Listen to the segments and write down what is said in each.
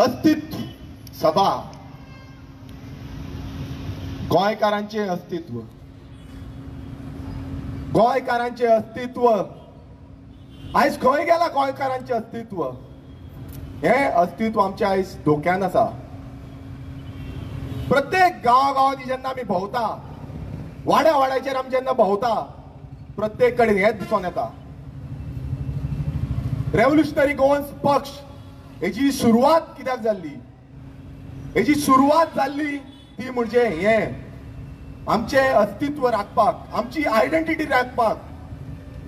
अस्तित्व सभा गोंयकारांचे अस्तित्व, गोंयकारांचे अस्तित्व आयज खंय गेला गोंयकारांचे अस्तित्व? हे अस्तित्व आमचे आयज धोक्यान आसा. प्रत्येक गांवांनी जेन्ना आमी भोंवता, वाड्या वाड्याचेर आमी जेन्ना भोंवता, प्रत्येक कडेन हेच दिसून येता. रेव्होल्युशनरी गोवन्स पक्ष हेची सुरवात कित्याक जाल्ली? हेची सुरवात जाल्ली ती म्हणजे हे आमचे अस्तित्व राखपाक, आमची आयडेंटिटी राखपाक,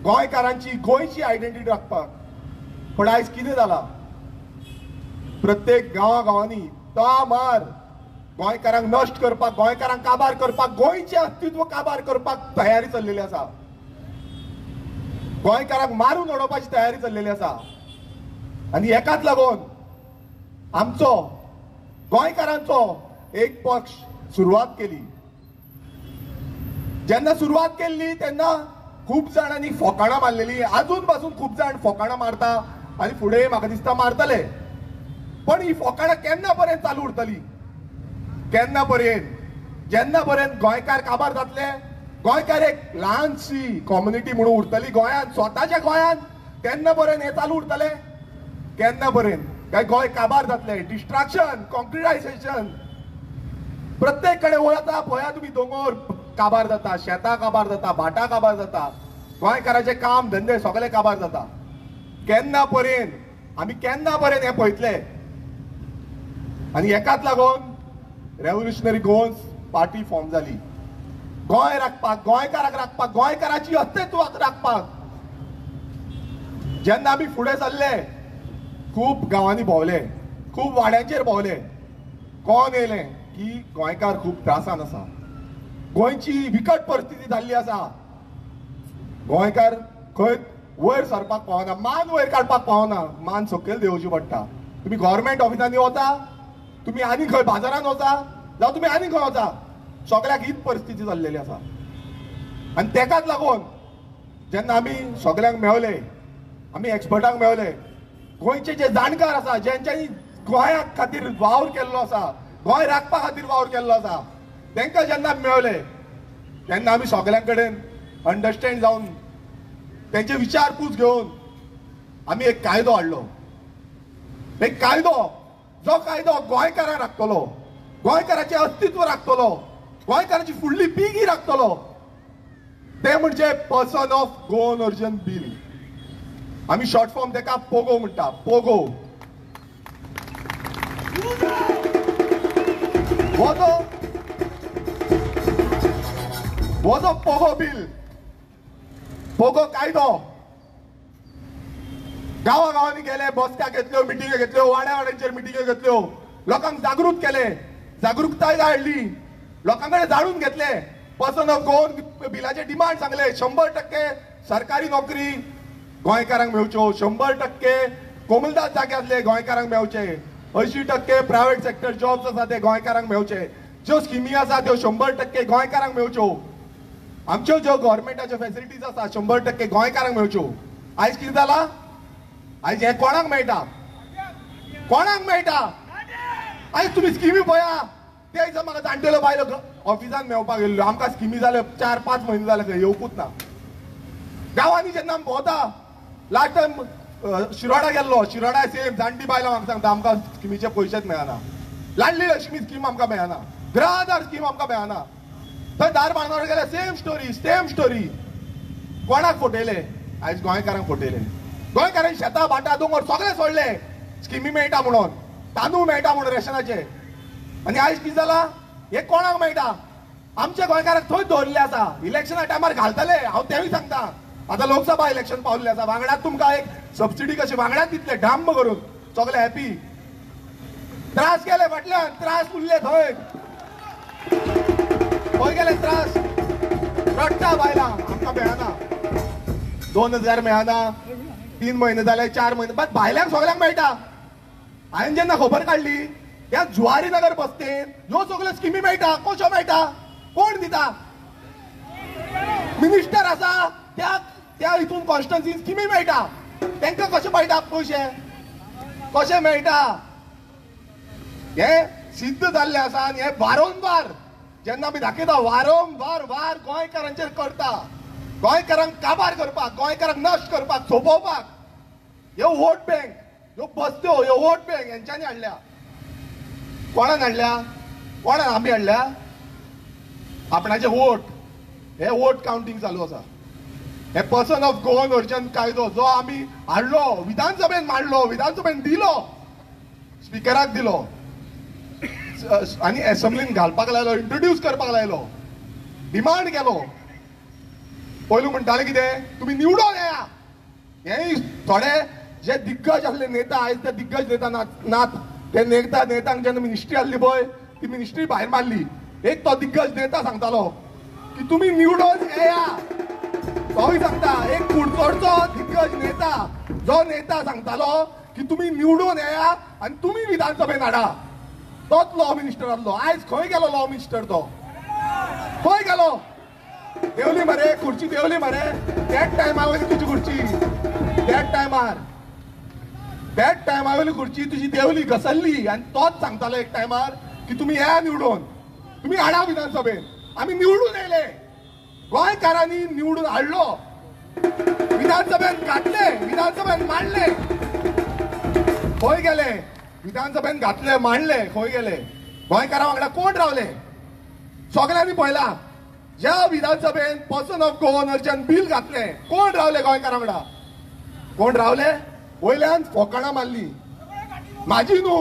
गोंयकारांची गोंयची आयडेंटिटी राखपाक. पण आयज कितें जाला? प्रत्येक गांवांनी तमार गोंयकारांक नश्ट करपाक, गोंयकारांक काबार करपाक, गोंयचे अस्तित्व काबार करपाक तयारी चल्लेली आसा. गोंयकारांक मारून उडोवपाची तयारी चल्लेली आसा. आनी हेकाच लागून आमचो गोंयकारांचो एक पक्ष सुरवात केली. जेन्ना सुरवात केल्ली तेन्ना खूब जाणांनी फोकाणां मारलेली. अजून पासून खूब जाण फोकाणां मारता आनी फुडें म्हाका दिसता मारतले. पण ही फोकाणां केन्ना पर्यंत चालू उरतली? केन्ना पर्यंत? जेन्ना पर्यंत गोंयकार काबार जातले, गोंयकार एक ल्हानशी कम्युनिटी म्हणून उरतली गोंयांत, स्वताच्या गोंयांत, तेन्ना पर्यंत हे चालू उरतले? केन्ना पर्यंत? काय गोंय काबार जातले? डिस्ट्रक्शन, कॉन्क्रिटायझेशन, प्रत्येक कडेन वळता पळया तुमी दोंगर काबार जाता, शेतां काबार जाता, भाटां काबार जाता, गोंयकाराचे काम धंदे सगळे काबार जाता. केन्ना पर्यंत? आमी केन्ना पर्यंत हे पळयतले? आनी हेकाच लागून रेव्होल्युशनरी गोवन्स पार्टी फॉर्म जाली. गोंय राखपाक, गोंयकाराक राखपाक, गोंयकाराची अस्तित्वाक राखपाक. जेन्ना आमी फुडें सरले, खूब गांवांनी भोंवले, खूब वाड्यांचेर भोंवले, कोण येयलें की गोंयकार खूब त्रासान आसा, गोंयची विकट परिस्थिती जाल्ली आसा, गोंयकार खंय वयर सरपाक पावना, मान वयर काडपाक पावना, मान सकयल देंवची पडटा. तुमी गव्हर्मेंट ऑफिसांनी वता, तुमी आनी खंय बाजारांत वचा, जावं तुमी आनी खंय वचा, सगळ्याक हीच परिस्थिती जाल्लेली आसा. आनी तेकाच लागून जेन्ना आमी सगळ्यांक मेळले, आमी एक्सपर्टांक मेळले, गोंयचे जे जाणकार आसा, जेंच्यांनी गोंया खातीर वावर केल्लो आसा, गोंय राखपा खातीर वावर केल्लो आसा, तांकां जेन्ना मेळले तेन्ना आमी सगळ्यां कडेन अंडरस्टँड जावन तेंचे विचारपूस घेवन आमी एक कायदो हाडलो. एक कायदो, जो कायदो गोंयकारांक राखतलो, गोंयकाराचें अस्तित्व राखतलो, गोंयकाराची फुडली पिळगी राखतलो, ते म्हणजे person of Goan origin bill. आमी शॉर्ट फॉर्म तेका पोगो म्हणटा. पोगो हो जो पोगो बील, पोगो कायदो गांवांनी गेले, बसका घेतल्यो, मिटिंग्यो घेतल्यो, वाड्या वाड्यांचेर मिटिंग्यो घेतल्यो, लोकांक जागृत केले, जागृतताय हाडली, लोकांकडे जाणून घेतले. पर्सन ऑफ गोवन बिलाचे डिमांड सांगले. 100% सरकारी नोकरी गोंयकारांक मेळच्यो, 100% कोमुलदाद जागे आसले गोंयकारांक मेळचे, 80% प्रायव्हेट सेक्टर जॉब्स आसा ते गोंयकारांक मेळचे, ज्यो स्किमी आसा त्यो 100% गोंयकारांक मेळच्यो, आमच्यो ज्यो गव्हर्मेंटाच्यो फॅसिलिटीज आसा 100% गोंयकारांक मेळच्यो. आयज कितें जाला? आयज हे कोणाक मेळटा? कोणाक मेळटा? आयज तुमी स्किमी पळया. ते दिसा म्हाका जाणटेलो बायलो ऑफिसान मेळपाक गेल्लो, आमकां स्किमी जाल्यो 4-5 म्हयने जाले खंय येवकूच ना. गांवांनी जेन्ना आमी भोंवता, लास्ट टायम शिरोडा गेल्लो, शिरोडा सेम जाणटी बायलो म्हाका सांगता आमकां स्किमीचे पयशेच मेळना, लाडली लक्ष्मी स्कीम आमकां मेळना, गृह आधार स्कीम आमकां मेळना. थंय दार बांदोड गेले, सेम स्टोरी. कोणाक फटयले? आयज गोंयकारांक फटयले. गोंयकारांनी शेतां भाटां दोंगर सगळे सोडले स्किमी मेळटा म्हणून, तांदूळ मेळटा म्हणून रेशनाचे. आनी आयज कितें जाला? हे कोणाक मेळटा? आमच्या गोंयकारांक थंय दवरले आसा. इलेक्शना टायमार घालतले, हांव तेवूय सांगता. आतां लोकसभा इलेक्शन पावल्लें आसा, वांगडाच तुमकां एक सबसिडी कशी वांगडाच दितले डांब करून, सगळे हॅपी. त्रास केले फाटल्यान, त्रास उरले थंय, खंय गेले त्रास? रडटा बायलां, आमकां मेळना, 2000 मेळना, 3 म्हयने जाले, 4 म्हयने, बट भायल्यांक सगळ्यांक मेळटा. हांवें जेन्ना खबर काडली ह्या जुवारी नगर बस्तेन ह्यो सगळ्यो स्किमी मेळटा. कश्यो मेळटा? कोण दिता? मिनिस्टर आसा त्या हितून कॉन्स्टिट्युन्सी स्किमी मेळटा. तांकां कशे मेळटा पयशे? कशे मेळटा? हे सिद्ध जाल्ले आसा आनी हे वारंवार जेन्ना आमी दाखयता वारंवार गोंयकारांचेर करता, गोंयकारांक काबार करपाक, गोंयकारांक नश्ट करपाक, सोंपोवपाक ह्यो वोट बँक, ह्यो बस्त्यो, ह्यो वोट बँक हेंच्यांनी हाडल्या. कोणान हाडल्या? कोणान आमी हाडल्या? आपणाचे वोट. हे वोट काउंटिंग चालू आसा. हे पर्सन ऑफ गोवन ओरिजिन कायदो जो आमी हाडलो, विधानसभेन मांडलो, विधानसभेन दिलो, स्पिकराक दिलो आनी असेंब्लीन घालपाक लायलो, इंट्रोड्यूस करपाक लायलो, डिमांड केलो. पयलू म्हणटाले कितें? तुमी निवडून येया. हे थोडे जे दिग्गज आसले नेता आयज ते दिग्गज नेता नात. ते नेत्यांक जेन्ना मिनिस्ट्री आसली पळय ती मिनिस्ट्री भायर मारली. एक तो दिग्गज नेता सांगतालो की तुमी निवडून येया. तोय सांगता, एक कुडचोडचो दिग्गज नेता, जो नेता सांगतालो की तुमी निवडून येया आनी तुमी विधानसभेन हाडा. तोच लॉ मिनिस्टर आसलो. आयज खंय गेलो लॉ मिनिस्टर? तो खंय गेलो? देवली मरे, खुर्ची देवली मरे. त्याच टायमा वयली तुजी खुर्ची, त्याच टायमा वयली खुर्ची तुजी देवली, घसरली. आनी तोच सांगतालो एक टायमार की तुमी येया निवडून, तुमी हाडा विधानसभेन. आमी निवडून येयले, गोंयकारांनी निवडून हाडलो, विधानसभेन घातले, विधानसभेन मांडले. खंय गेले? विधानसभेन घातले, मांडले, खंय गेले? गोंयकारां वांगडा कोण रावले? सगळ्यांनी पळयला. ज्या विधानसभेन person of Goan origin bill घातले, कोण रावले गोंयकारां वांगडा? कोण रावले? वयल्यान फोकाणां मारली. म्हाजी न्हू,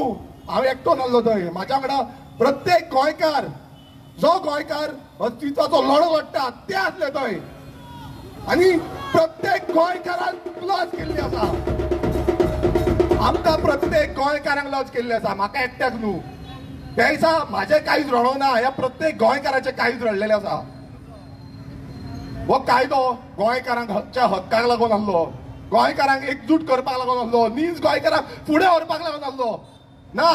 हांव एकटो नासलो थंय. म्हाज्या वांगडा प्रत्येक गोंयकार, जो गोंयकार अस्तित्वाचो लढो लडटा ते आसले थंय. आनी प्रत्येक गोंयकारान लज केल्ली आसा. आमकां प्रत्येक गोंयकारांक लज केल्ली आसा, म्हाका एकट्याक न्हू. त्या दिसा म्हाजें कांयच रडो ना, ह्या प्रत्येक गोंयकाराचें कांयच रडलेलें आसा. हो कायदो गोंयकारांच्या हक्काक लागून आसलो, गोंयकारांक एकजूट करपाक लागून आसलो, नीज गोंयकारांक फुडें व्हरपाक लागून आसलो. ना,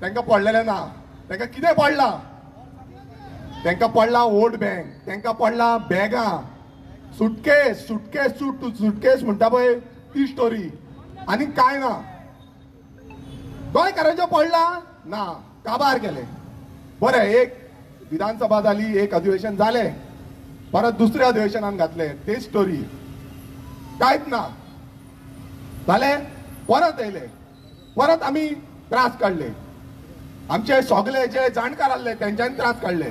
तांकां पडलेलें ना. तांकां कितें पडलां? तांकां पडलां वोट बँक, तांकां पडलां बॅगां, सुटकेस सुटकेस म्हणटा पळय ती स्टोरी. आनी कांय ना. गोंयकारांचें पडलां ना, काबार केले. बरें, एक विधानसभा जाली, एक अधिवेशन जालें, परत दुसऱ्या अधिवेशनान घातले, ते स्टोरी. कांयच ना जालें. परत येयले, परत आमी त्रास काडले. आमचे सगळे जे जाणकार आसले तेंच्यांनी त्रास काडले.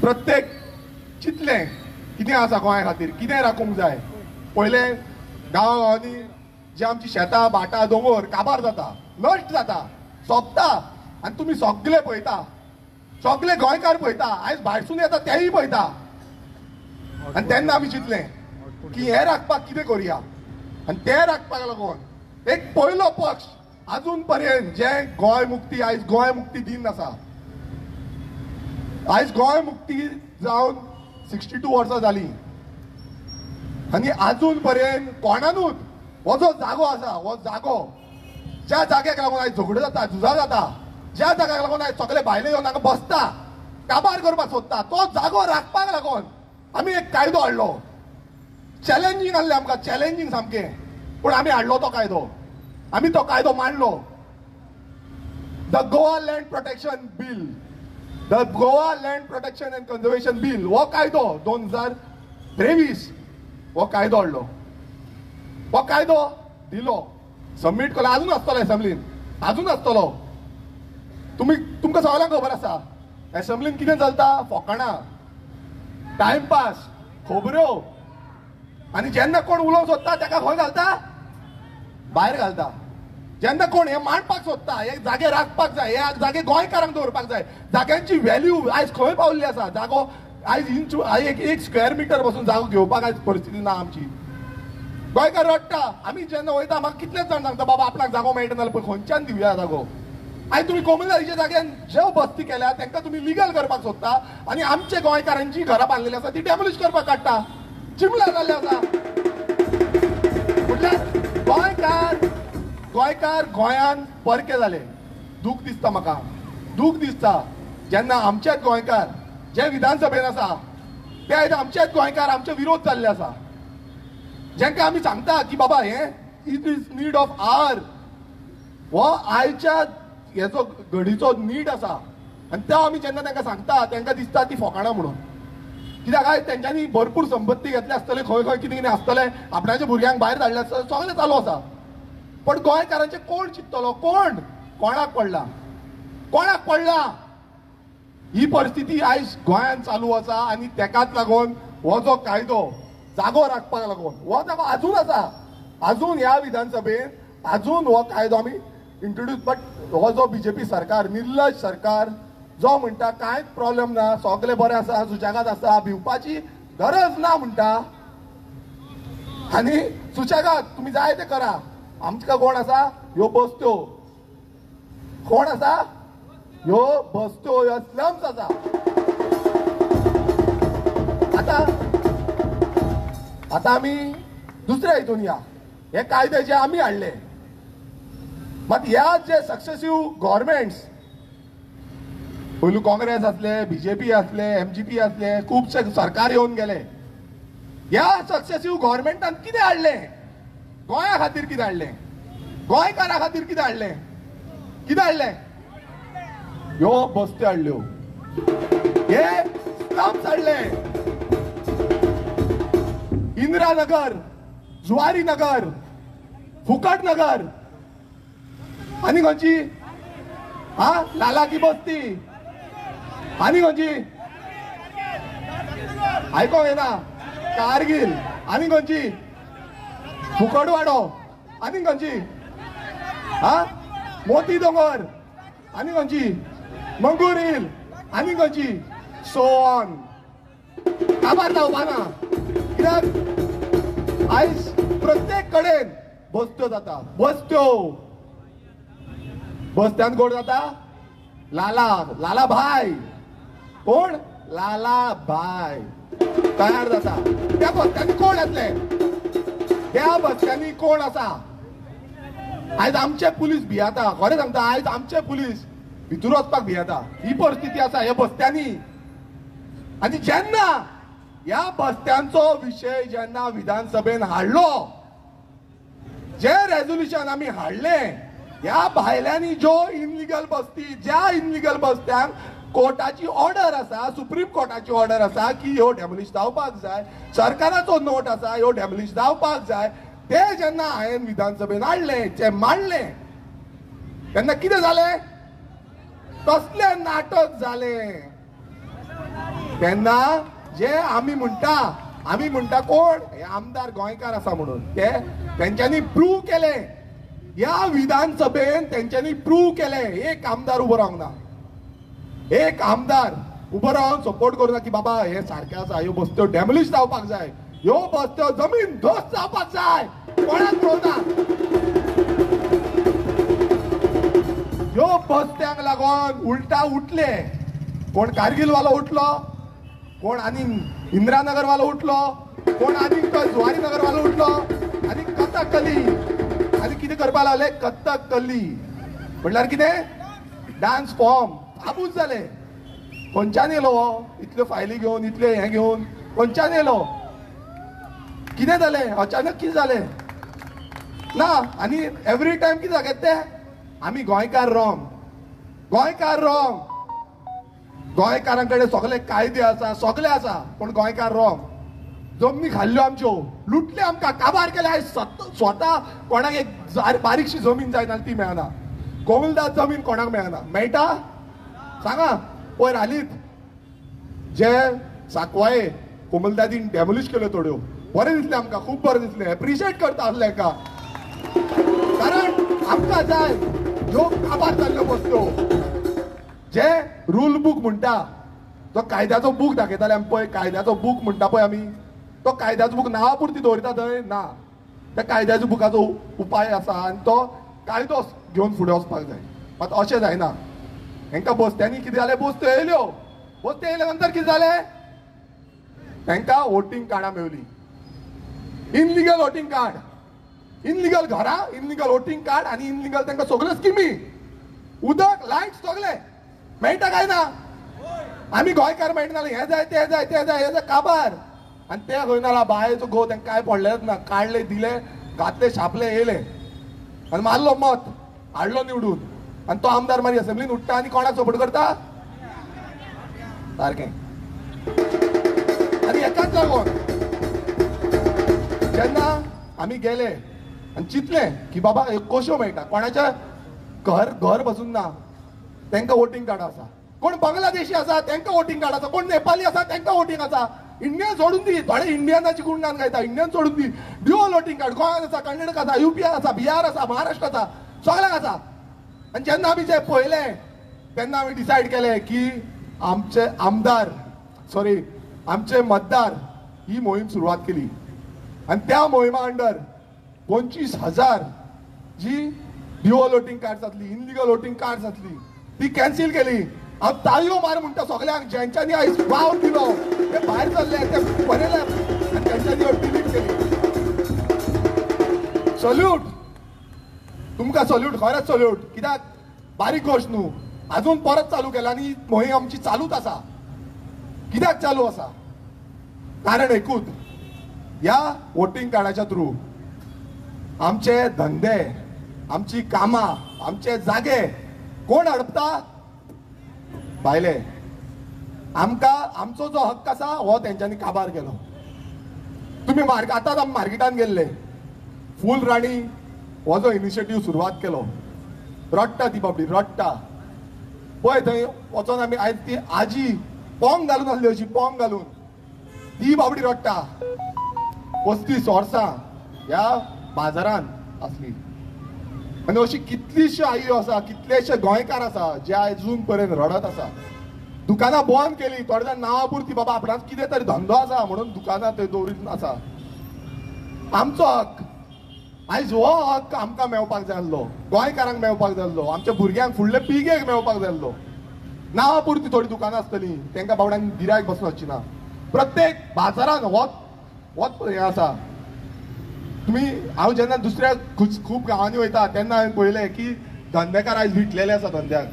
प्रत्येक चिंतलें कितें आसा गोंया खातीर, कितें राखूंक जाय. पयले गांवांनी जे आमची शेतां, भाटां, दोंगर काबार जाता, नश्ट जाता, सोंपता, आनी तुमी सगळे पळयता, सगळे गोंयकार पळयता. आयज भायरसून येता तेय पळयता. आनी तेन्ना आमी चिंतलें की हे राखपाक कितें करुया. आनी ते राखपाक लागून एक पयलो पक्ष अजून पर्यंत जे गोंय मुक्ती, आयज गोंय मुक्ती दिन आसा, आयज गोंय मुक्ती जावन 62 वर्सां जाली, आनी अजून पर्यंत कोणानूच हो जो जागो आसा, हो जागो ज्या जाग्याक लागून आयज झगडो जाता, झुजा जाता, ज्या जाग्याक लागून आयज सगळे भायले येवन हांगा बसता, काबार करपाक सोदता, तो जागो राखपाक लागून आमी एक कायदो हाडलो. चॅलेंजींग आसलें आमकां, चॅलेंजींग सामकें, पूण आमी हाडलो तो कायदो. आमी तो कायदो मांडलो. The Goa land protection bill, the Goa land protection and conservation bill, हो कायदो 2023 हो कायदो हाडलो. हो कायदो दिलो, सबमीट केलो. अजून आसतलो असेंब्लीन, अजून आसतलो. तुमकां सगळ्यांक खबर आसा असेंब्लीन कितें चलता? फोकाणां, टायमपास, खोबऱ्यो. आनी जेन्ना कोण उलोवंक सोदता ताका खंय घालता? भायर घालता. जेन्ना कोण हे मांडपाक सोदता, हे जागे राखपाक जाय, हे जागे गोंयकारांक दवरपाक जाय, जाग्यांची व्हॅल्यू आयज खंय पावल्ली आसा. जागो आयज एक स्क्वेअर मिटर पासून जागो घेवपाक आयज परिस्थिती ना आमची. गोंयकार रडटा. आमी जेन्ना वयता म्हाका कितलेच जाण सांगता बाबा आपणाक जागो मेळटा नाल्यार पळय खंयच्यान दिवया जागो. आयज तुमी कोमुनालीच्या जाग्यान ज्यो बस्ती केल्या तांकां तुमी लिगल करपाक सोदता, आनी आमचे गोंयकारांची घरां बांदलेली आसा ती डॅमोलिश करपाक काडटा. चिमला जाल्ले आसा. म्हटल्यार गोंयकार गोंयान परके जाले. दूख दिसता म्हाका, दूख दिसता जेन्ना आमचेच गोंयकार जे विधानसभेन आसा ते आयज आमचेच गोंयकार आमचे विरोध जाल्ले आसा. जेंका आमी सांगता की बाबा हे इट इज नीड ऑफ आवर हो आयच्या हेचो घडीचो नीट आसा आनी तो आमी जेन्ना तांकां सांगता तांकां दिसता ती फोकाणां म्हणून. कित्याक आयज तेंच्यांनी भरपूर संपत्ती घेतले आसतले, खंय खंय कितें कितें आसतलें, आपणाच्या भुरग्यांक भायर धाडले आसतले, सगळें चालू आसा. पण गोंयकारांचे कोण चिंततलो? कोण? कोणाक पडला? कोणाक पडला? ही परिस्थिती आयज गोंयांत चालू आसा आनी तेकाच लागून हो जो कायदो जागो राखपाक लागून हो जागो आजून आसा. आजून ह्या विधानसभेन आजून हो कायदो आमी इंट्रोड्यूस. बट हो जो बीजेपी सरकार, निर्लज सरकार जो म्हणटा कांयच प्रॉब्लेम ना, सगळे बरें आसा, सुशेगाद आसा, भिवपाची गरज ना म्हणटा आनी सुशेगाद तुमी जाय ते करा. आमकां कोण आसा? ह्यो बस्त्यो. कोण आसा? ह्यो बस्त्यो, ह्यो स्लम्स आसा. आता आमी दुसऱ्या हितून या. हे कायदे जे आमी हाडले, मात ह्या जे सक्सेसिव्ह गव्हर्मेंट्स, पयलू काँग्रेस असले, बीजेपी असले, एमजीपी असले, खूबशे सरकार येवन गेले. ह्या सक्सेसिव्ह गव्हर्मेंटान कितें हाडले? गोंया खातीर कितें हाडले? गोंयकारा खातीर कितें हाडले? कितें हाडले? ह्यो बस्त्यो हाडल्यो, हे स्लम्स हाडले. इंदिरानगर, जुवारी नगर, फुकट नगर आनी खंयची? लाला की बस्ती आनी खंयची? आयकोंक येना. कारगिल आनी खंयची? फुकटवाडो आनी खंयची? मोती दोंगर आनी खंयची? मंगूर हिल आनी खंयची? So on. काबार जावपा ना. कित्याक आयज प्रत्येक कडेन बस्त्यो जाता. बस्त्यो. बस्त्यान कोण जाता? लाला भाई. कोण? लाला भाई तयार जाता. त्या बस्त्यांनी कोण येतले? त्या बस्त्यांनी कोण आसा? आयज आमचे पुलीस भियाता. खरें सांगता, आयज आमचे पुलीस भितर वचपाक भियाता. ही परिस्थिती आसा ह्या बस्त्यांनी. आनी जेन्ना ह्या बस्त्यांचो विशय जेन्ना विधानसभेन हाडलो, जे रेझोल्युशन आमी हाडले, ह्या भायल्यांनी ज्यो इनलिगल बस्ती, ज्या इनलिगल बस्त्यांक कोर्टाची ऑर्डर आसा, सुप्रीम कोर्टाची ऑर्डर आसा की ह्यो डेमोलिश जावपाक जाय, सरकाराचो नोट आसा ह्यो डेमोलिश जावपाक जाय, ते जेन्ना हांवें विधानसभेन हाडले, जे मांडले, तेन्ना कितें जालें? कसले नाटक जाले. तेन्ना जे आमी म्हणटा कोण? हे आमदार गोंयकार आसा म्हणून ते तेंच्यांनी प्रूव्ह केले. ह्या विधानसभेन तेंच्यांनी प्रूव्ह केले. एक आमदार उबो रावंक ना. एक आमदार उबो रावन सपोर्ट करूना की बाबा हे सारकें आसा, ह्यो बस्त्यो डेमोलिश जावपाक जाय, ह्यो बस्त्यो जमीन ध्वस्त जावपाक जाय. कोणाक पळोवना. ह्यो बस्त्यांक लागून उलटा उठले. कोण कारगिल वालो उठलो, कोण आनी इंदिरानगर वालो उठलो, कोण आनी जुवारी नगर वालो उठलो आनी कथकली आनी कितें करपाक लागले? कथकली म्हणल्यार कितें? Dance form. आबूज जाले. खंयच्यान येयलो हो? इतल्यो फायली घेवन, इतले हे घेवन खंयच्यान येयलो? कितें जालें? अचानक कितें जालें? ना. आनी एवरी टायम कितें जाता ते? आमी गोंयकार रॉंग, गोंयकार रॉंग. गोंयकारां कडेन सगळे कायदे आसा, सगळे आसा, पण गोंयकार रॉंग. जमनी खाल्ल्यो आमच्यो, लुटले आमकां, काबार केले. आयज स्वता कोणाक एक बारीकशी जमीन जाय जाल्यार ती मेळना. कोमुलदाद जमीन कोणाक मेळना. मेळटा? सांगा. पयर हालींच जे साकवाये कोमुलदादीन डेमोलिश केल्यो थोड्यो, बरें दिसलें आमकां, खूब बरें दिसलें. एप्रिशिएट करता आसलें हेका, कारण आमकां जाय ह्यो काबार जाल्ल्यो बस्त्यो. जे रूल बूक म्हणटा, जो कायद्याचो बूक दाखयताले आमी पळय, कायद्याचो बूक म्हणटा पळय आमी, तो कायद्याचो बूक नांवा पुरती दवरता थंय ना. त्या कायद्याच्या बुकाचो उपाय आसा आनी तो कायदो घेवन फुडें वचपाक जाय. मात अशें जायना. हेंकां बस्त्यांनी कितें जालें? बस्त्यो येयल्यो. बस्त्यो येयल्या नंतर कितें जालें? तांकां वोटींग कार्डां मेळ्ळीं. इनलिगल वोटींग कार्ड, इनलिगल घरां, इनलिगल वोटींग कार्ड आनी इनलिगल तांकां सगळ्यो स्किमी, उदक, लायट सगळे मेळटा काय ना? आमी गोंयकार मेळटा नाल्यार हें जाय तें जाय तें जाय, हें जाय, काबार. आनी ते खंय नाल्या बायेचो घोव तांकां काय पडलेच ना. काडले, दिले, घातले, छापले, येयले आनी मारलो मत. हाडलो निवडून आणि तो आमदार मारी असेंब्लीन उठता आणि कोणाक सपोर्ट करता सारखें. आणि एकाच लागून जेन्ना आमी गेले आणि चिंतले की बाबा कश्यो मेळटा कोणाच्या घर बसून ना तांकां वोटींग कार्ड आसा, कोण बांगलादेशी आसा तांकां वोटींग कार्ड आसा, कोण नेपाली आसा तांकां वोटींग आसा. इंडियन सोडून दी, थोडे इंडियनाची गुणगान गायता, इंडियन सोडून दी. ड्युअल वोटींग कार्ड गोंयांत आसा, कर्नाटक आसा, UP आसा, बिहार आसा, महाराष्ट्र आसा, सगळ्यांक आसा. आणि जेन्ना आमी जे पळयलें तेन्ना आमी डिसायड केलें की आमचे आमदार आमचे मतदार ही मोहीम सुरवात केली. आणि त्या मोहिमा अंडर 25,000 जी ड्युअल वोटींग कार्ड आसली, इनलिगल वोटींग कार्ड आसली ती कॅन्सील केली. हांव ताळयो मार म्हणटा सगळ्यांक जेंच्यांनी आयज वाव दिलो ते भायर सरले ते बरयले आनी तेंच्यांनी डिलीट केली. सल्यूट तुमकां, सल्यूट, खरेंच सल्यूट. कित्याक बारीक गोश्ट न्हू, अजून परत चालू केला आनी मोहीम आमची चालूच आसा. कित्याक चालू आसा? कारण एकूच, ह्या वोटींग कार्डाच्या थ्रू आमचे धंदे, आमची कामां, आमचे जागे कोण हडपता? भायले. आमकां आमचो जो हक्क आसा हो तेंच्यांनी काबार केलो. तुम्ही आतांच आमी मार्केटान गेल्ले, फूल राणी हो जो इनिशिएटीव सुरवात केलो, रडटा ती बाबडी, रडटा पळय. थंय वचोन आमी आयज ती आजी पोंग घालून आसली, अशी पोंग घालून ती बाबडी रडटा. 35 वर्सां ह्या बाजारांत आसली. आनी अशी कितलीश्यो आयो आसा, कितलेशे गोंयकार आसा जे अजून पर्यंत रडत आसा. दुकानां बंद केली, थोडे जाण नांवा पुरती बाबा आपणाक कितें तरी धंदो आसा म्हणून दुकानां थंय दवरीत आसा. आमचो हक, आयज हो हक आमकां मेळपाक जाय आसलो, गोंयकारांक मेळपाक जाय आसलो, आमच्या भुरग्यांक फुडले पिळगेक मेळपाक जाय आसलो. नांवा पुरती थोडी दुकानां आसतलीं, तांकां बाबड्यांक गिरायक बसून वचची ना. प्रत्येक बाजारान होच हें आसा. तुम्ही, हांव जेन्ना दुसऱ्या खूब गांवांनी वयता तेन्ना हांवें पळयलें की धंदेकार आयज विटलेले आसा धंद्याक.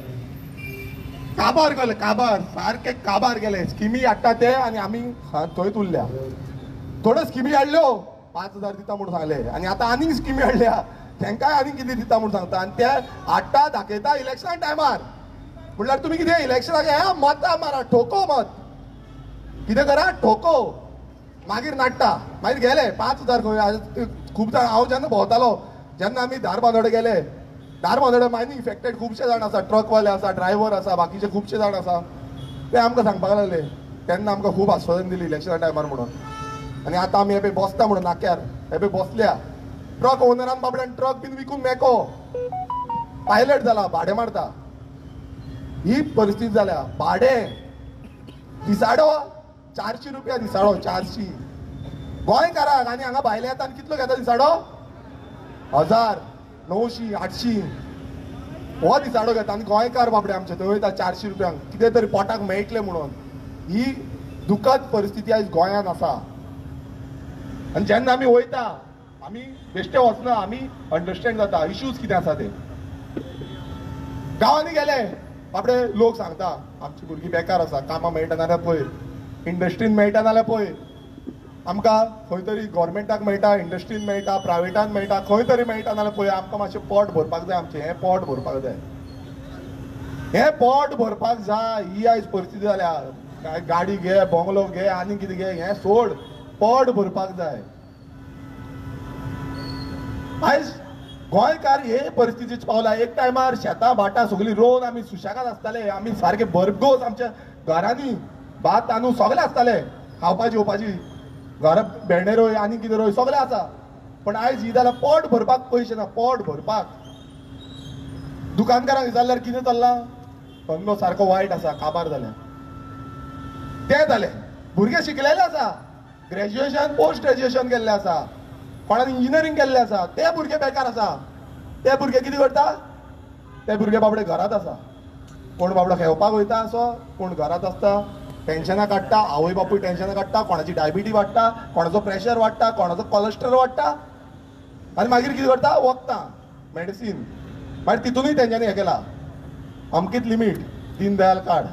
काबार केले, काबार, सारके काबार केले. स्किमी हाडटा ते आनी आमी थंयच उरल्या. थोड्यो स्किमी हाडल्यो 5,000 दिता म्हणून सांगले आनी आतां आनीक स्किमी हाडल्या तांकांय आनीक कितें दिता म्हणून सांगता. आनी ते हाडटा दाखयता इलेक्शना टायमार. म्हणल्यार तुमी कितें इलेक्शनाक या मतां मारा, ठोको मत, कितें करा ठोको, मागीर नाडटा. मागीर गेले 5,000 खंय. खूब जाण, हांव जेन्ना भोंवतालो, जेन्ना आमी धारबांदोडे गेले, धारबांदोडे मायनींग इफेक्टेड खुबशे जाण आसा, ट्रकवाले आसा, ड्रायव्हर आसा, बाकीचे खुबशे जाण आसा. ते आमकां सांगपाक लागले. तेन्ना आमकां खूब आस्वादन दिली इलेक्शना टायमार म्हणून. आनी आतां आमी हे पळय बसता म्हणून नाक्यार, हे पळय बसल्या. ट्रक ओनरान बाबड्यान ट्रक बीन विकून मेको, पायलट जाला, भाडें मारता. ही परिस्थिती जाल्या. भाडें दिसाडो 400 रुपया दिसाळो, 400 गोंयकाराक. आनी हांगा भायले येता आनी कितलो घेता दिसाडो? 1000, 900, 800 हो दिसाडो घेता. आनी गोंयकार बाबडे आमचे थंय वयता 400 रुपयांक, कितें तरी पोटाक मेळटलें म्हणून. ही दुखद परिस्थिती आयज गोंयांत आसा. आनी जेन्ना आमी वयता, आमी बेश्टे वचना, आमी अंडरस्टँड जाता इश्यूज कितें आसा ते. गांवांनी गेले बाबडे लोक सांगता आमची भुरगीं बेकार आसा, कामां मेळटा नाल्यार पळय, इंडस्ट्रीन मेळटा नाल्यार पळय, आमकां खंय तरी गव्हर्मेंटाक मेळटा, इंडस्ट्रीन मेळटा, प्रायवेटान मेळटा, खंय तरी मेळटा नाल्यार पळय, आमकां मातशें पोट भरपाक जाय. आमचें हें पोट भरपाक जाय, हें पोट भरपाक जाय. ही आयज परिस्थिती जाल्या. काय गाडी घे, बंगलो घे, आनी कितें घे, हें सोड, पोट भरपाक जाय. आयज गोंयकार हे परिस्थितीच पावला. एक टायमार शेतां भाटां सगळीं रोवन आमी सुशेगाद आसताले, आमी सारके भरघोस आमच्या घरांनी भात तांदूळ सगळे आसताले, खावपाची येवपाची, घर भेंडे रोय आनी कितें रोय सगळें आसा. पण आयज ही जाल्यार पोट भरपाक पयशे ना, पोट भरपाक. दुकानकारांक विचारल्यार कितें चल्लां? धंदो सारको वायट आसा, काबार जाल्या. ते जाले. भुरगे शिकलेले आसा, ग्रॅज्युएशन, पोस्ट ग्रॅज्युएशन केल्ले आसा, कोणान इंजिनियरींग केल्लें आसा, ते भुरगे बेकार आसा. ते भुरगे कितें करता? ते भुरगे बाबडे घरांत आसा. कोण बाबडो खेळपाक वयता असो, कोण घरांत आसता, टेन्शनां काडटा, आवय बापूय टेन्शनां काडटा, कोणाची डायबिटीज वाडटा, कोणाचो प्रेशर वाडटा, कोणाचो कोलेस्ट्रॉल वाडटा. आनी मागीर कितें करता? वखदां, मेडिसीन. मागीर तितूनय तेंच्यांनी हें केलां, अमकीत लिमीट, दीनदयाल कार्ड.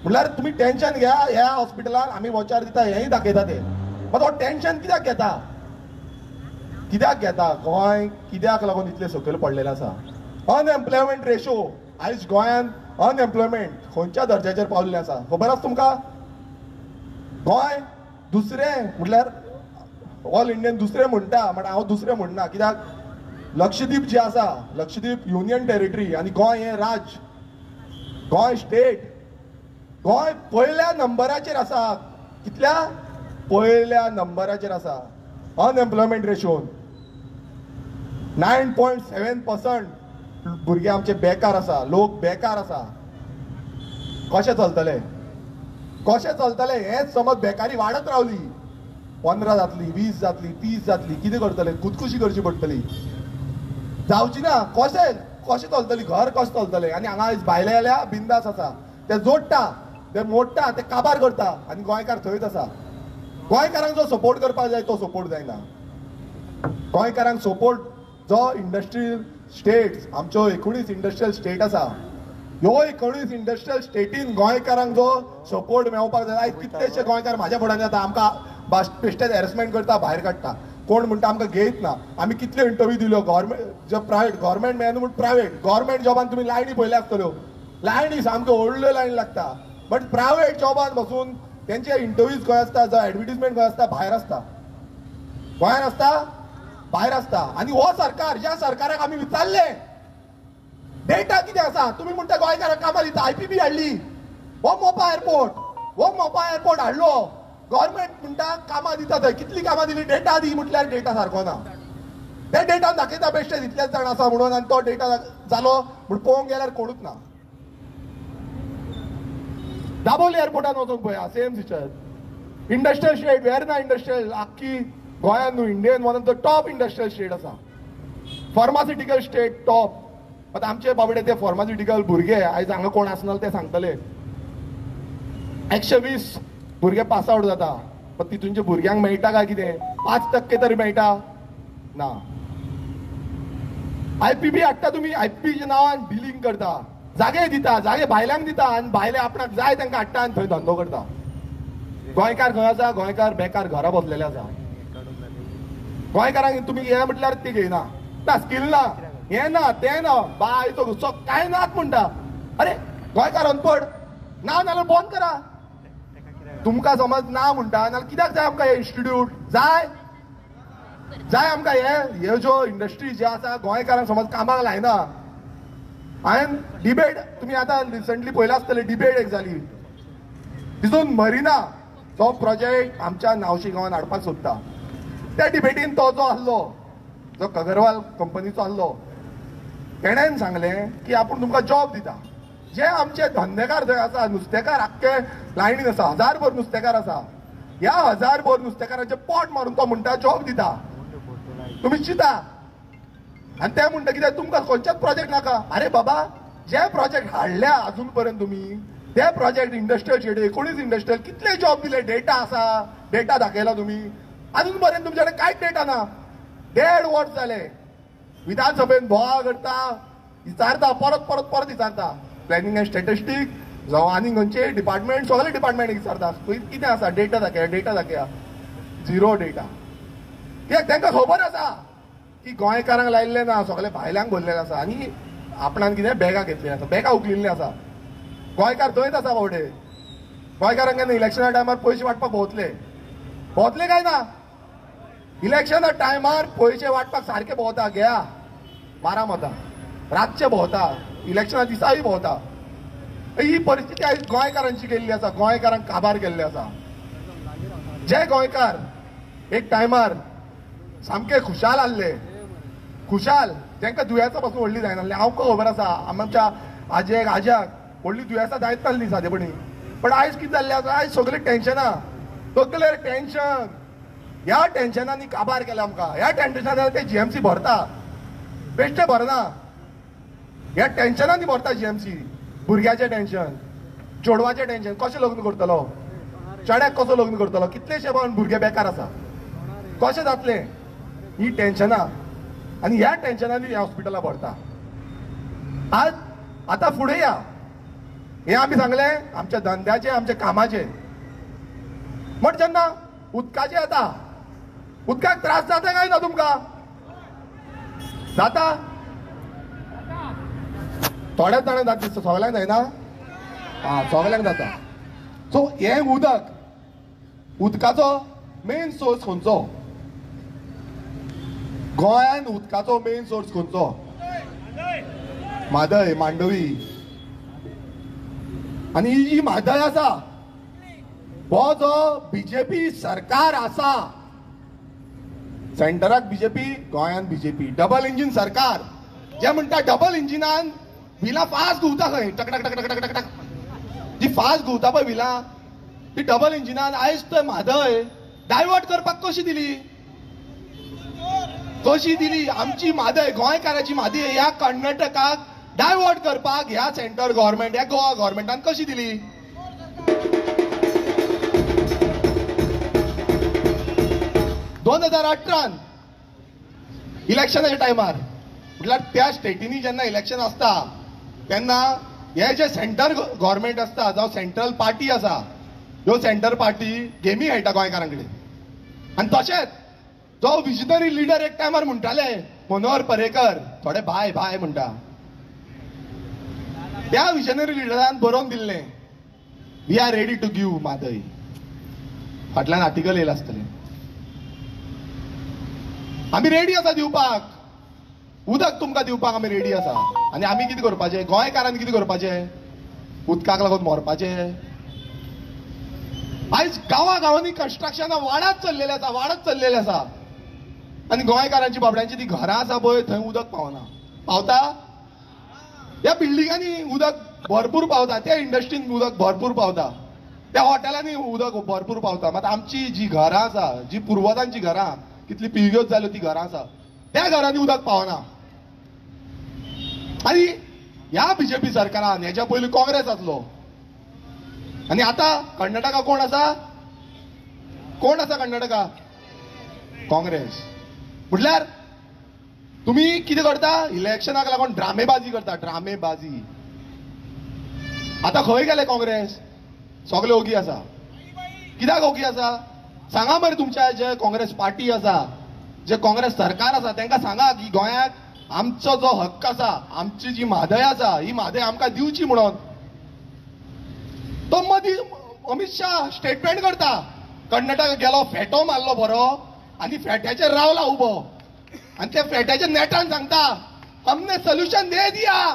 म्हणल्यार तुमी टेन्शन घ्या, ह्या हॉस्पिटलान आमी वचार दिता, हेंय दाखयता ते. मात हो टेन्शन कित्याक घेता? कित्याक घेता? गोंय कित्याक लागून इतलें सकयल पडलेलें आसा? अनएम्प्लॉयमेंट रेशो आयज गोंयान अनएम्प्लॉयमेंट खंयच्या दर्जाचेर पावल्लें आसा खबर आसा तुमकां? गोंय दुसरें म्हटल्यार ऑल इंडियन दुसरें म्हणटा, बट हांव दुसरें म्हणना. कित्याक लक्षद्वीप जे आसा, लक्षद्वीप युनियन टेरिटरी आनी गोंय हें राज्य, गोंय स्टेट, गोंय पयल्या नंबराचेर आसा. कितल्या? पयल्या नंबराचेर आसा अनएम्प्लॉयमेंट रेशोन. 9.7% भुरगे आमचे बेकार आसा, लोक बेकार आसा. कशें चलतले? कशें चलतले? हेच समज बेकारी वाडत रावली, 15 जातली, 20 जातली, 30 जातली, कितें करतले? खुदकुशी करची पडटली. जावची ना. कशें चलतली? घर कशें चलतलें? आनी हांगा भायले आल्या बिंदास आसा, ते जोडटा, ते मोडटा, ते काबार करता, आनी गोंयकार थंयच आसा. गोंयकारांक जो सपोर्ट करपाक जाय तो सपोर्ट जायना. गोंयकारांक सपोर्ट जो इंडस्ट्रियल स्टेट्स, आमच्यो 19 इंडस्ट्रियल स्टेट आसा, ह्यो 19 इंडस्ट्रियल स्टेटीन गोंयकारांक जो सपोर्ट मेळपाक जाय. आयज कितलेशे गोंयकार म्हाज्या फुड्यान येता, आमकां बेश्टेच हॅरेसमेंट करता, भायर काडटा. कोण म्हणटा आमकां घेयत ना. आमी कितल्यो इंटरव्यू दिल्यो गव्हर्मेंट जो प्रायवेट, गव्हर्मेंट मेळना म्हूण प्रायवेट. गव्हर्मेंट जॉबान तुमी लायनी पयल्या आसतल्यो, लायनी सामक्यो व्हडल्यो लायनी लागता. बट प्रायवेट जॉबान बसून तेंचे इंटरव्यूज खंय आसता, जो एडवर्टिजमेंट खंय आसता, भायर आसता. गोंयान आसता, भायर आसता. आनी हो सरकार, ज्या सरकाराक आमी विचारले डेटा कितें आसा, तुमी म्हणटा गोंयकारांक कामां दिता. IPP हाडली, हो मोपा एअरपोर्ट हाडलो. गव्हर्मेंट म्हणटा कामां दिता. थंय कितली कामां दिली? डेटा दी म्हटल्यार डेटा सारको ना. ते डेटा दाखयता बेश्टे इतलेच जाण आसा म्हणून, आनी तो डेटा जालो म्हूण पळोवंक गेल्यार कोणूच ना. दाबोली एअरपोर्टान वचून पळया, same situation. Industrial state, Verna industrial, आख्खी गोंयान न्हू, Indian one of the top industrial state आसा. Pharmaceutical state top. आतां आमचे बाबडे ते फार्मास्युटिकल भुरगे आयज हांगा कोण आसनाले ते सांगतले. 120 भुरगे पास आउट जाता, पण तितूंच्या भुरग्यांक मेळटा काय कितें? 5% तरी मेळटा ना. IPP हाडटा तुमी, IPP च्या नांवान डिलिंग करता, जागे दिता, जागे भायल्यांक दिता, आनी भायले आपणाक जाय तांकां हाडटा आनी थंय धंदो करता. गोंयकार खंय आसा? गोंयकार बेकार घरा बसलेले आसा. गोंयकारांक तुमी हे म्हटल्यार ते घेयना. ना स्कील ना, हे ना, ते ना, बायचो घुस्सो काय नात म्हणटा. अरे गोंयकार अनपड ना, नाल्यार बंद करा. तुमकां समज ना म्हणटा, नाल्यार कित्याक जाय आमकां हे इन्स्टिट्यूट? जाय आमकां हे ज्यो इंडस्ट्री जे आसा गोंयकारांक समज कामाक लायना. हांवें डिबेट, तुमी आतां रिसंटली पयला आसतले, डिबेट एक जाली. तितून मरिना जो प्रोजेक्ट आमच्या नावशी गांवांत हाडपाक सोदता, त्या डिबेटीन तो जो आसलो, जो अगरवाल कंपनीचो आसलो, तेणेन सांगलें की आपूण तुमकां जॉब दिता. जे आमचे धंदेकार थंय आसा, नुस्तेकार आख्खे लायनीन आसा, 1000 नुस्तेकार आसा. ह्या 1000 नुस्तेकारांचे पोट मारून तो म्हणटा जॉब दिता. तुमी चिता. आनी ते म्हणटा कितें तुमकां खंयचेच प्रोजेक्ट नाका. अरे बाबा, जे प्रोजेक्ट हाडल्या अजून पर्यंत तुमी, ते प्रोजेक्ट इंडस्ट्रियल शेड 19 इंडस्ट्रियल कितले जॉब दिले? डेटा आसा, डेटा दाखयला तुमी. अजून पर्यंत तुमच्याकडे कांयच डेटा ना. 1.5 वर्स जाले विधानसभेन बोवाळ करता, विचारता, परत विचारता. प्लॅनिंग एंड स्टॅटिस्टिक जावं आनी खंयचे डिपार्टमेंट, सगळे डिपार्टमेंट विचारता कितें आसा, डेटा दाखया. Zero data. कित्याक तांकां खबर आसा की गोंयकारांक लायिल्ले ना, सगळे भायल्यांक भरलेले आसा. आनी आपणान कितें बॅगां घेतली आसा, बॅगां उखलिल्लीं आसा. गोंयकार थंयच आसा बावडे. गोंयकारांक केन्ना इलेक्शना टायमार पयशे वाटपाक भोंवतले काय ना? इलेक्शना टायमार पयशे वाटपाक सारखे भोंवता. घ्या मारा मतां, रातचे भोंवता, इलेक्शना दिसाय भोंवता. ही परिस्थिती आयज गोंयकारांची केल्ली आसा. गोंयकारांक काबार केल्ले आसा. जे गोंयकार एक टायमार सामके खुशाल आसले, खुशाल, जेंकां दुयेंसां पासून व्हडली जायनासली. आमकां खबर आसा, आमच्या आज्याक व्हडली दुयेंसां जायत नासली सादेपणी. पण आयज कितें जाल्लें आसा? आयज सगळीं टेन्शनां, सगळे टेन्शन. ह्या टेन्शनांनी काबार केला आमकां. ह्या टेन्शनांनी ते GMC भरता, बेश्टे भरना. ह्या टेन्शनांनी भरता GMC. भुरग्याचें टेन्शन, चेडवाचें टेन्शन, कशें लग्न करतलो, चेड्याक कसो लग्न करतलो, कितलेशे भुरगे बेकार आसा, कशें जातलें? ही टेन्शनां. आनी ह्या टेन्शनांनी हॉस्पिटलां भरता. आज आतां फुडें या, हे आमी सांगलें आमच्या धंद्याचे, आमच्या कामाचे. बट जेन्ना उदकाचे येता, उदकाक त्रास जाता काय ना तुमकां? जाता. थोड्याच जाणांक जाता दिसता, सगळ्यांक जायना? सगळ्यांक जाता. सो हे उदकाचो मेन सोर्स खंयचो? गोंयान उदकाचो मेन सोर्स खंयचो? म्हादय, मांडवी. आणि ही जी म्हादय आसा, हो जो बीजेपी सरकार आसा, सेंटराक बीजेपी, गोंयान बीजेपी, डबल इंजिन सरकार. जे म्हणटा डबल इंजिनान विला फास्ट घुंवता खंय, टक टक टक टक टक टक. जी फास्ट घुंवता पळय विला, ती डबल इंजिनान आयज तर म्हादय डायवर्ट करपाक कशी दिली? आमची म्हादय, गोंयकाराची म्हादय ह्या कर्नाटकाक डायवर्ट करपाक ह्या सेंटर गव्हर्नमेंट, ह्या गोवा गव्हर्नमेंटान कशी दिली? 2018 इलेक्शनाच्या टायमार, म्हटल्यार त्या स्टेटीनी जेन्ना इलेक्शन असता तेन्ना हे जे सेंटर गव्हर्नमेंट असता, जावं सेंट्रल पार्टी आसा, ह्यो सेंटर पार्टी गेमी खेळटा गोंयकारांकडे. आणि तशेंच जो विजनरी लिडर एक टायमार म्हणटाले, मनोहर पर्रेकर, थोडे भाय भाय म्हणटा, त्या विजनरी लिडरान बरोवन दिल्लें, we are ready to give म्हादय. फाटल्यान आर्टिकल येयला आसतलें, आमी रेडी आसा दिवपाक, उदक तुमकां दिवपाक आमी रेडी आसा. आनी आमी कितें करपाचें? गोंयकारांनी कितें करपाचें? उदकाक लागून मरपाचें? आयज गांवांनी कन्स्ट्रक्शनां वाडत चल्लेलें आसा. आनी गोंयकारांची बाबड्यांची ती घरां आसा पळय, थंय उदक पावना. पावता? त्या बिल्डिंगांनी उदक भरपूर पावता, त्या इंडस्ट्रीन उदक भरपूर पावता, त्या हॉटेलांनी उदक भरपूर पावता. मात आमची जी घरां आसा, जी पुर्वजांची घरां, कितली पिळग्यो जाल्यो ती घरां आसा, त्या घरांनी उदक पावना. आनी ह्या बीजेपी सरकारान, हेच्या पयलीं काँग्रेस आसलो, आनी आतां कर्नाटका कोण आसा? कर्नाटका? काँग्रेस. म्हटल्यार तुम्ही कितें करता? इलेक्शनाक लागून ड्रामेबाजी करता, ड्रामेबाजी. आतां खंय गेले काँग्रेस? सगळे ओगी आसा. कित्याक ओगी आसा? सांगा मरे तुमच्या जे काँग्रेस पार्टी आसा, जे काँग्रेस सरकार आसा, तांकां सांगा की गोंयाक आमचो जो हक्क आसा, आमची जी म्हादय आसा, ही म्हादय आमकां दिवची म्हणून. तो मदीं अमित शाह स्टेटमेंट करता, कर्नाटका गेलो, फेटो मारलो बरो, आनी फेट्याचेर रावला उबो, आनी त्या फेट्याच्या नेटान सांगता, हमने सोल्यूशन दे दिया.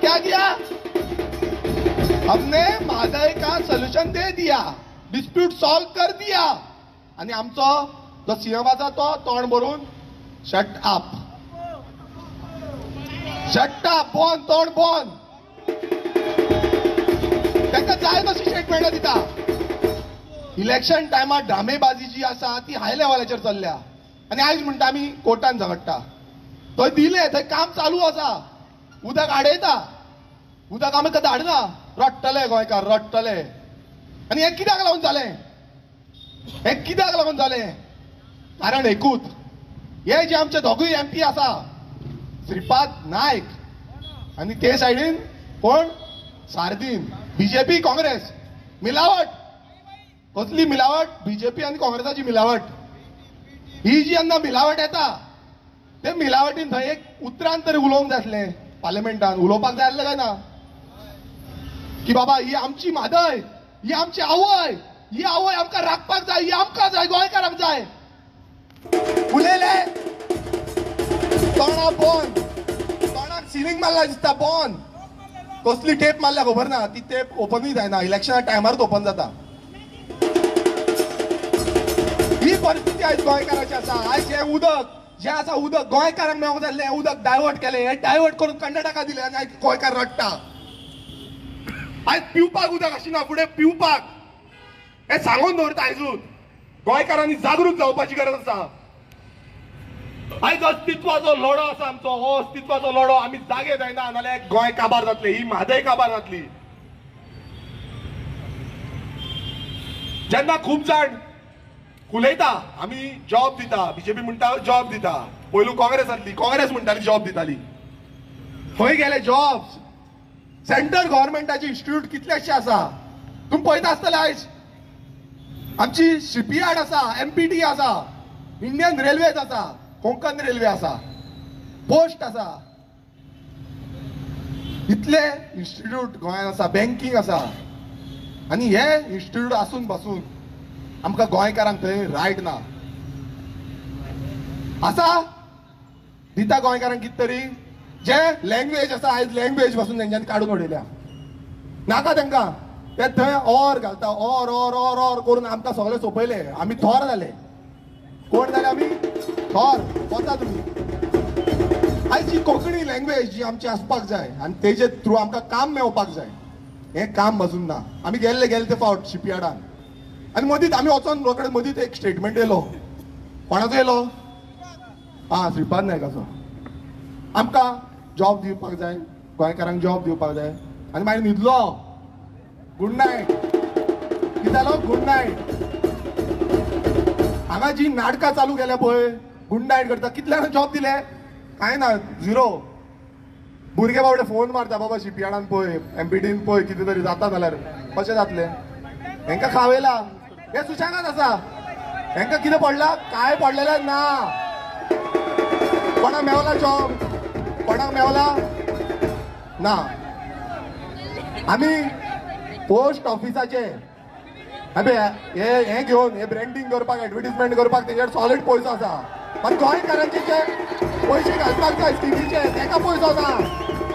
क्या दिया? हमने म्हादय का सोल्यूशन दे दिया, डिस्प्यूट सॉल्व कर दिया. आणि आमचो जो सीएम आसा तो तोंड भरून शट अप, बंद, तोंड बंद. तांकां जाय तशी स्टेटमेंट दिता. इलेक्शन टायमार ड्रामेबाजी जी आसा ती हाय लेवलाचेर चल्ल्या. आनी आयज म्हणटा आमी कोर्टान झगडटा. थंय दिले, थंय काम चालू आसा, उदक आडयता, उदक आमी कधी हाडना. रडटले गोंयकार, रडटले. आनी हें कित्याक लागून जालें? कारण एकूच, हे जे आमचे दोगूय एमपी आसा, श्रीपाद नायक आनी ते सायडीन कोण? सारदीन. बीजेपी काँग्रेस मिलावट. कसली मिलावट? बीजेपी आनी काँग्रेसाची मिलावट. ही जी जेन्ना मिलावट येता, ते मिलावटीन थंय एक उतरान तरी उलोवंक जाय आसलें पार्लिमेंटान. उलोवपाक जाय आसलें काय ना? की बाबा ही आमची म्हादय, ही आमची आवय, ही आवय आमकां राखपाक जाय, ही आमकां जाय, गोंयकारांक जाय. उलयले, तोंडां बंद, तोंडाक सिलींग मारला दिसता, बंद. कसली टेप मारल्या खबर ना, ती टेप ओपनूय जायना. इलेक्शना टायमारूच ओपन जाता. ही परिस्थिती आयज गोंयकाराची आसा. आयज हे उदक जे आसा, उदक गोंयकारांक मेळोंक जाय आसलें, उदक डायवर्ट केलें. हे डायवर्ट करून कर्नाटका दिलें आनी आयज गोंयकार रडटा. आयज पिवपाक उदक आशिना, फुडें पिवपाक. हे सांगून दवरता आयजूच. गोंयकारांनी जागृत जावपाची गरज आसा. आयज अस्तित्वाचो लढो आसा आमचो. हो अस्तित्वाचो लढो आमी जागे जायना, नाल्यार गोंय काबार जातले, ही म्हादय काबार जातली. जेन्ना खूब जाण उलयता आमी जॉब दिता, बीजेपी म्हणटा जॉब दिता. पयलू काँग्रेस आसली, काँग्रेस म्हणटाली जॉब दिताली. खंय गेले जॉब्स? सेंटर गव्हर्नमेंटाचे इन्स्टिट्यूट कितलेशे आसा. तुम्ही पळयता आसतले आयज आमची शिपयार्ड आसा, एमपीटी आसा, इंडियन रेल्वेज आसा, कोंकण रेल्वे आसा, पोस्ट आसा. इतले इन्स्टिट्यूट गोंयांत आसा, बँकिंग आसा, आनी हे इन्स्टिट्यूट आसून पासून आमकां गोंयकारांक थंय रायट ना. आसा दिता गोंयकारांक कितें तरी, जे लँग्वेज आसा आयज लँग्वेज पासून तेंच्यांनी काडून उडयल्या. नाका तांकां, ते थंय ऑर घालता, ऑर ऑर ऑर ऑर करून आमकां सगळे सोंपयले. आमी थोर जाले. कोण जाले आमी? थोर. वता तुमी. आयज जी कोंकणी लँग्वेज जी आमची आसपाक जाय आनी तेजे थ्रू आमकां काम मेळपाक जाय, हें काम अजून ना. आमी गेल्ले ते फावट शिपयार्डान आनी मदींच आमी वचोन रोखडें मदींच एक स्टेटमेंट येयलो. कोणाचो येयलो? श्रीपाद नायकाचो. आमकां जॉब दिवपाक जाय, गोंयकारांक जॉब दिवपाक जाय. आनी मागीर न्हिदलो. Good night. कितें जालो? Good night. हांगा जी नाटकां चालू केल्या पळय, गुड नायट करता, कितल्यांक जॉब दिले? कांय ना, झिरो. भुरगे बाबडे फोन मारता, बाबा शिपयार्डान पळय, एमपीटीन पळय, कितें तरी जाता जाल्यार कशें जातलें? हेंकां खावयला. हे सुशेगाद आसा. हेंकां कितें पडला? कांय पडलेलें ना. कोणाक मेवला जॉब? कोणाक मेवला ना. आमी पोस्ट ऑफिसाचे हे घेवन हे ब्रँडिंग करपाक, एडवर्टिजमेंट करपाक तेजेर सॉलिड पयसो आसा. पण गोंयकारांचे जे पयशे घालपाक जाय स्किमीचे, तेका पयसो ना.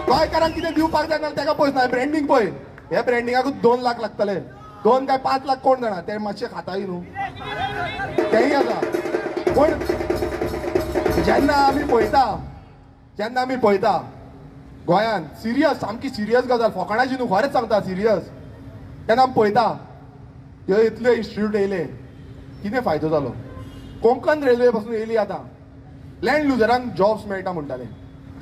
गोंयकारांक कितें दिवपाक जाय ना तेका पयसो ना. ब्रँडिंग पळय, हे ब्रँडिंगाकूच 2 लाख लागतले. 2 काय 5 लाख कोण जाणा, ते मातशे खाताय न्हू, तेय आसा. पूण जेन्ना आमी पळयता गोंयांत सिरियस, सामकी सिरियस गजाल, फकाणाची न्हू, खरेंच सांगता सिरियस, तेन्ना आमी पळयता ह्यो इतले इन्स्टिट्यूट येयले, कितें फायदो जालो? कोंकण रेल्वे पासून येयली आतां, लँड लुजरांक जॉब्स मेळटा म्हणटाले.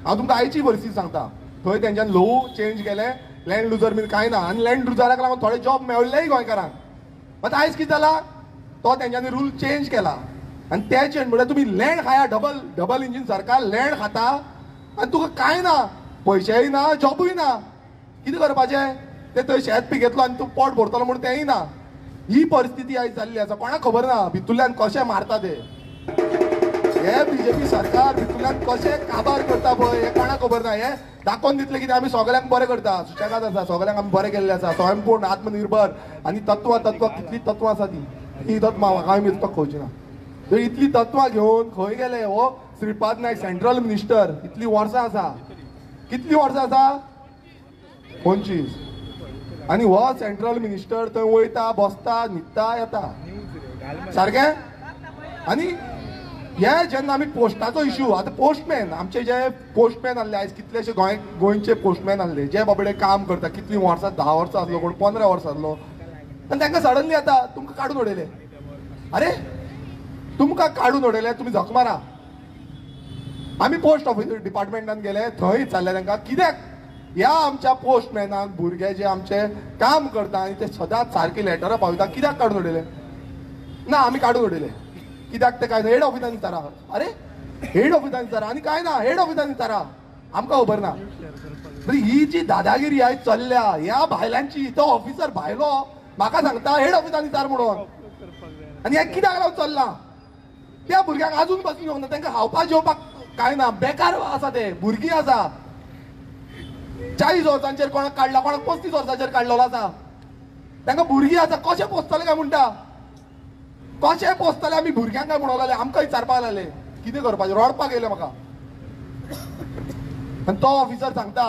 हांव तुमकां आयची परिस्थिती सांगता. थंय तेंच्यान लॉ चेंज केले, लँड लुजर बीन कांय ना, आनी लँड लुजराक लागून थोडे जॉब मेळ्ळेय गोंयकारांक. मात आयज कितें जाला, तो तेंच्यांनी रूल चेंज केला. आनी ते चेंज म्हणल्यार तुमी लँड खाया, डबल इंजीन सरकार लँड खाता आनी तुका कांय ना, पयशेय ना, जॉबूय ना. कितें करपाचें? ते थंय शेत पिकयतलो आनी तूं पोट भरतलो म्हूण तेंय ना. ही परिस्थिती आयज जाल्ली आसा. कोणाक खबर ना भितुरल्यान कशें मारता ते. हे बीजेपी सरकार भितुरल्यान कशें काबार करता पळय, हे कोणाक खबर ना. हे दाखोवन दितले कितें आमी सगळ्यांक बरें करता, सुशेगाद आसा, सगळ्यांक आमी बरें केल्ले आसा, स्वयंपूर्ण, आत्मनिर्भर. आनी तत्वां कितली तत्वां आसा ती तत्वां म्हाका मेजपाक खंयची ना. तर इतली तत्वां घेवन खंय गेले हो श्रीपाद नायक, सेंट्रल मिनिस्टर. इतली वर्सां आसा. कितली वर्सां आसा? 25. आनी हो सेंट्रल मिनिस्टर थंय वयता, बसता, न्हिदता, येता, सारकें. आनी हे जेन्ना आमी पोस्टाचो इश्यू, आतां पोस्टमॅन, आमचे जे पोस्टमॅन आहले आयज कितलेशे गोंयचे पोस्टमॅन आहले, जे बाबडे काम करता, कितलीं वर्सां, 10 वर्सां आसलो, कोण 15 वर्सां आसलो, आनी तांकां सडनली येता तुमकां काडून उडयले. अरे तुमकां काडून उडयले, तुमी झक मारा. आमी पोस्ट ऑफिस डिपार्टमेंटान गेले, थंय विचारलें तांकां कित्याक ह्या आमच्या पोस्टमॅनाक भुरगे जे आमचे काम करता आनी ते सदांच सारकी लेटरां पावयता, कित्याक काडून उडयले? ना आमी काडून उडयले. कित्याक ते काय हेड ऑफिसान विचारा. अरे हेड ऑफिसान विचारा. आनी काय ना, हेड ऑफिसान विचारा, आमकां खबर ना. ही जी दादागिरी आयज चल्ल्या ह्या भायल्यांची, तो ऑफिसर भायलो म्हाका सांगता हेड ऑफिसान विचार म्हणून. आनी हे कित्याक लागून चल्ला? त्या भुरग्यांक आजून पासून येवना, तांकां खावपाक जेवपाक कांय ना, बेकार आसा, ते भुरगीं आसा. 40 वर्सांचेर कोणाक काडला, कोणाक 35 वर्सांचेर काडलेलो आसा. तांकां भुरगीं आसा. कशें पोसतले काय म्हणटा? कशें पोसतले आमी भुरग्यांक काय म्हणूंक लागले, आमकां विचारपाक लागले. कितें करपाचें? रडपाक येयलें म्हाका. आनी तो ऑफिसर सांगता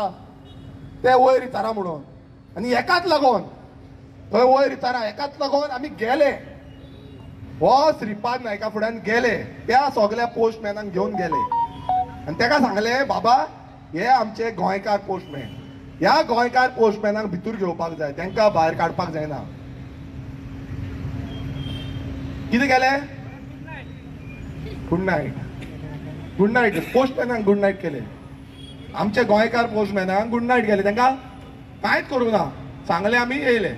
ते वयर विचारा म्हणून. आनी हेकाच लागून थंय वयर विचारा, हेकाच लागून आमी गेले. हो श्रीपाद नायका फुड्यान गेले, त्या सगळ्या पोस्टमॅनांक घेवन गेले आनी ताका सांगले, बाबा हे आमचे गोंयकार पोस्टमॅन, ह्या गोंयकार पोस्टमॅनाक भितूर घेवपाक जाय, तांकां भायर काडपाक जायना. कितें केलें? Good night. Good night. पोस्टमॅनाक गुड नायट केले. आमचे गोंयकार पोस्टमॅनाक गुड नायट केले. तांकां कांयच करूंक ना. सांगले आमी, येयले.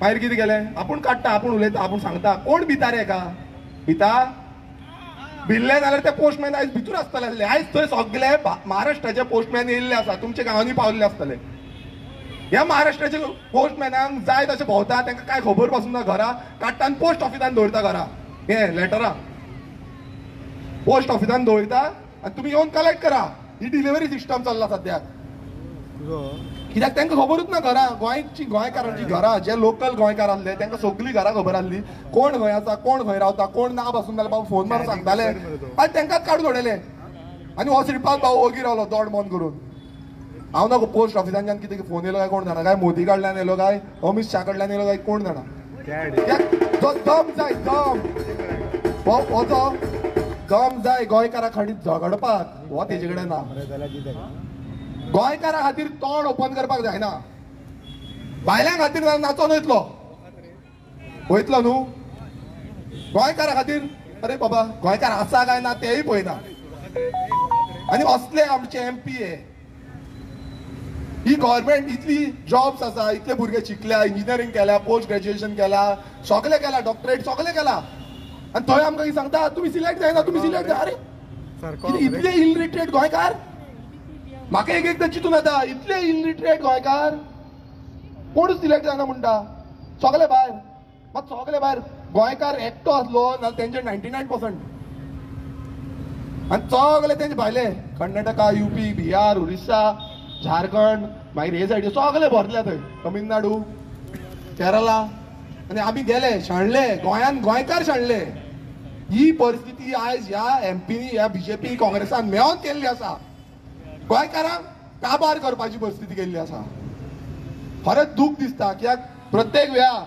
मागीर कितें केलें? आपूण काडटा, आपूण उलयता, आपूण सांगता. कोण भिता रे हेका? भिता? भिल्ले जाल्यार ते पोस्टमॅन आयज भितूर आसतले आसले. आयज थंय सगळे महाराष्ट्राचे पोस्टमॅन येयल्ले आसा, तुमच्या गांवांनी पावल्ले आसतले. ह्या महाराष्ट्राचे पोस्टमॅनांक जाय तशें भोंवता, तांकां कांय खबर पासून ना. घरा काडटा आनी पोस्ट ऑफिसान दवरता. घरा हे लेटरां पोस्ट ऑफिसान दवरता आनी तुमी येवन कलेक्ट करा. ही डिलिव्हरी सिस्टम चल्ला सद्याक. कित्याक तांकां खबरूच ना घरां गोंयची गोंयकारांची घरां जे लोकल गोंयकार आसले तांकां सगळीं घरां खबर आसली कोण खंय आसा कोण खंय रावता कोण ना पासून जाल्यार बाबा फोन मारून सांगताले आनी तांकांच काडून उडयले आनी हो श्रीपाद भाऊ ओगी रावलो दोड मन करून हांव ना पोस्ट ऑफिसांच्यान कितें फोन येयलो काय कोण जाणा काय मोदी कडल्यान येयलो काय अमित शाह कडल्यान येयलो काय कोण जाणा जो दम जाय दम हो जो दम जाय गोंयकारा खातीर झगडपाक हो तेजे कडेन ना गोंयकारा खातीर तोंड ओपन करपाक जायना भायल्यां खातीर नाचोन वयतलो न्हू गोंयकारा खातीर अरे बाबा गोंयकार आसा काय ना तेय पळयना आनी असले आमचे MP ही गव्हर्नमेंट इतली जॉब्स आसा इतले भुरगे शिकल्या इंजिनियरींग केल्या पोस्ट ग्रॅज्युएशन केल्या सगळे केला डॉक्टरेट सगळे केला आनी थंय आमकां सांगता तुमी सिलेक्ट जायना तुमी सिलेक्ट जाय अरे इतले इलिटरेट गोंयकार म्हाका एकदां चिंतून येता इतले इलिटरेट गोंयकार कोणूच सिलेक्ट जायना म्हणटा सगळे भायर मात सगळे भायर गोंयकार एकटो आसलो नाल्यार तेंचे 99% आनी सगळे तेंचे भायले कर्नाटका UP बिहार उरिस्सा झारखंड मागीर हे सायडीन सगळे भरले थंय तमिळनाडू केरला आनी आमी गेले शेणले गोंयान गोंयकार शेणले ही परिस्थिती आयज ह्या MPनी ह्या BJP काँग्रेसान मेळोन केल्ली आसा गोंयकारांक काबार करपाची परिस्थिती केल्ली आसा खरेंच दूख दिसता कित्याक प्रत्येक वेळा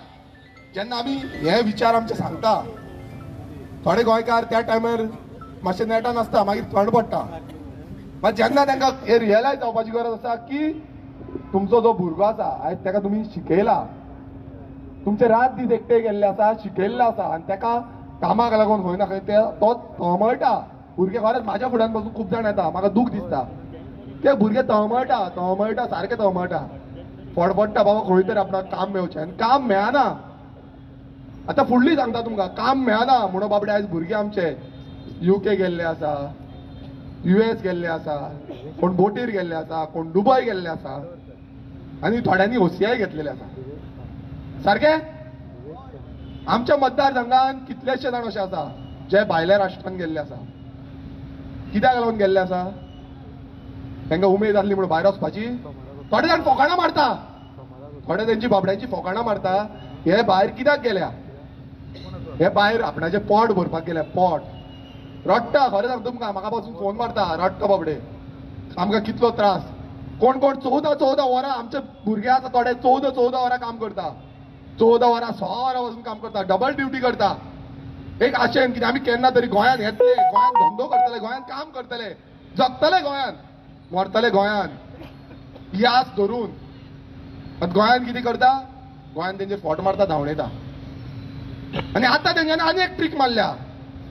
जेन्ना आमी हे विचार आमचे सांगता थोडे गोंयकार त्या टायमार मातशे नेटान आसता मागीर थंड पडटा मात जेन्ना तांकां हे रियलायज जावपाची गरज आसा की तुमचो जो भुरगो आसा आयज ताका तुमी शिकयला तुमचे रात दीस एकटे गेल्ले आसा शिकयल्ले आसा आनी ताका कामाक लागून खंय ना खंय तो तळमळटा भुरगे खरेंच म्हाज्या फुड्यान पासून खूब जाण येता म्हाका दूख दिसता ते भुरगे तळमळटा सारके तळमळटा फडफडटा बाबा खंय तरी आपणाक काम मेळचें आनी काम मेळना आतां फुडली सांगता तुमकां काम मेळना म्हणून बाबडे आयज भुरगे आमचे UK गेल्ले आसा US गेल्ले आसा कोण बोटीर गेल्ले आसा कोण दुबय गेल्ले आसा आनी थोड्यांनी OCI घेतलेले आसा सारके आमच्या मतदारसंघान कितलेशे जाण अशे आसा जे भायल्या राष्ट्रांत गेल्ले आसा कित्याक लागून गेल्ले आसा तांकां उमेद आसली म्हणून भायर वचपाची थोडे जाण फोकाणां मारता थोडे तेंची बाबड्यांची फोकाणां मारता हे भायर कित्याक गेल्या हे भायर आपणाचें पोट भरपाक गेल्या पोट रडटा खरें सांगता तुमकां म्हाका पासून फोन मारता रडटा बाबडे आमकां कितलो त्रास कोण कोण 14 वरां आमचे भुरगे आसा थोडे 14 वरां काम करता 14 वरां 6 वरां वचून काम करता डबल ड्युटी करता एक आशेन कितें आमी केन्ना तरी गोंयांत येतले गोंयांत धंदो करतले गोंयांत काम करतले जगतले गोंयांत मरतले गोंयांत ही आस धरून गोंयांत कितें करता गोंयांत तेंचेर फोट मारता धांवडयता आनी आतां तेंच्यांनी आनी एक ट्रीक मारल्या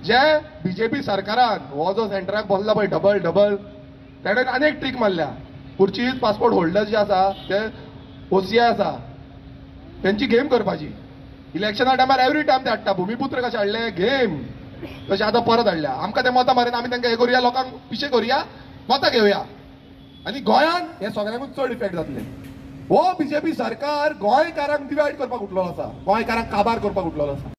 जे BJP सरकारान हो जो सेंटराक बसला पळय डबल तेणें आनी एक ट्रीक मारल्या पुर्चुगीज पासपोर्ट होल्डर्स जे आसा ते OCI आसा तेंची गेम करपाची इलेक्शना टायमार एवरी टायम ते हाडटा भुमिपुत्र कशें हाडले गेम तशें आतां परत हाडल्या आमकां ते मतां मारीन आमी तांकां हे करुया लोकांक पिशे करुया मतां घेवया आनी गोंयांत हे सगळ्यांकूच चड इफेक्ट जातले हो BJP सरकार गोंयकारांक डिवायड करपाक उठलेलो आसा गोंयकारांक काबार करपाक उठलेलो आसा